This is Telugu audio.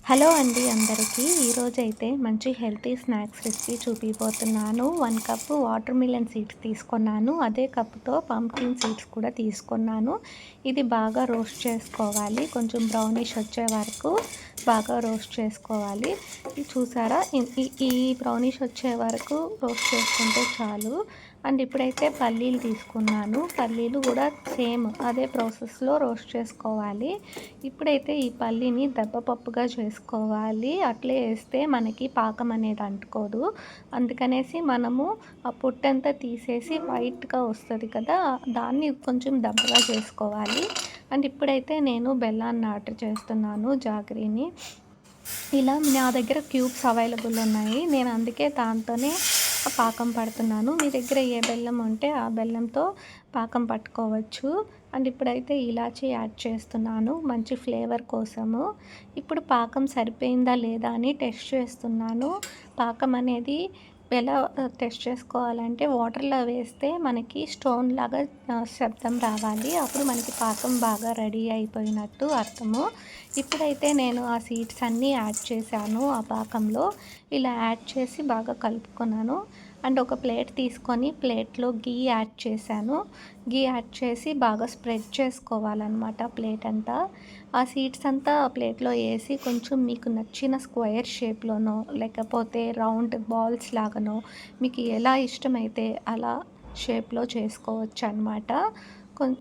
హలో అండి అందరికీ. ఈరోజైతే మంచి హెల్తీ స్నాక్స్ రెసిపీ చూపిపోతున్నాను. 1 కప్పు వాటర్ మిలన్ సీడ్స్ తీసుకున్నాను. అదే కప్‌తో పంప్కిన్ సీడ్స్ కూడా తీసుకున్నాను. ఇది బాగా రోస్ట్ చేసుకోవాలి. కొంచెం బ్రౌనిష్ వచ్చే వరకు బాగా రోస్ట్ చేసుకోవాలి. ఇది చూసారా? ఈ ఈ ఈ బ్రౌనిష్ వచ్చే వరకు రోస్ట్ చేసుకుంటే చాలు. అండ్ ఇప్పుడైతే పల్లీలు తీసుకున్నాను. పల్లీలు కూడా సేమ్ అదే ప్రాసెస్‌లో రోస్ట్ చేసుకోవాలి. ఇప్పుడైతే ఈ పల్లీని దెబ్బపప్పుగా చేసుకోవాలి. అట్లే వేస్తే మనకి పాకం అనేది అంటుకోదు. అందుకనేసి మనము ఆ పొట్టంతా తీసేసి వైట్‌గా వస్తది కదా! దాన్ని కొంచెం దెబ్బగా చేసుకోవాలి. అండ్ ఇప్పుడైతే నేను బెల్లాన్ని ఆర్డర్ చేస్తున్నాను, జాగరీని. ఇలా నా దగ్గర క్యూబ్స్ అవైలబుల్ ఉన్నాయి. నేను అందుకే దాంతోనే పాకం పడుతున్నాను. మీ దగ్గర ఏ బెల్లం ఉంటే ఆ బెల్లంతో పాకం పట్టుకోవచ్చు. అండ్ ఇప్పుడైతే ఇలాచీ యాడ్ చేస్తున్నాను మంచి ఫ్లేవర్ కోసము. ఇప్పుడు పాకం సరిపోయిందా లేదా అని టెస్ట్ చేస్తున్నాను. పాకం అనేది ఎలా టెస్ట్ చేసుకోవాలంటే వాటర్‌లో వేస్తే మనకి స్టోన్ లాగా శబ్దం రావాలి. అప్పుడు మనకి పాకం బాగా రెడీ అయిపోయినట్టు అర్థము. ఇప్పుడైతే నేను ఆ సీడ్స్ అన్నీ యాడ్ చేశాను ఆ పాకంలో. ఇలా యాడ్ చేసి బాగా కలుపుకున్నాను. అండ్ ఒక ప్లేట్ తీసుకొని ప్లేట్‌లో గీ యాడ్ చేశాను. గీ యాడ్ చేసి బాగా స్ప్రెడ్ చేసుకోవాలన్నమాట ప్లేట్ అంతా. ఆ సీడ్స్ అంతా ఆ ప్లేట్‌లో ఏసి కొంచెం మీకు నచ్చిన స్క్వేర్ షేప్‌లోనో లేకపోతే రౌండ్ బాల్స్ లాగానో మీకు ఎలా ఇష్టమైతే అలా షేప్‌లో చేసుకోవచ్చనమాట. కొం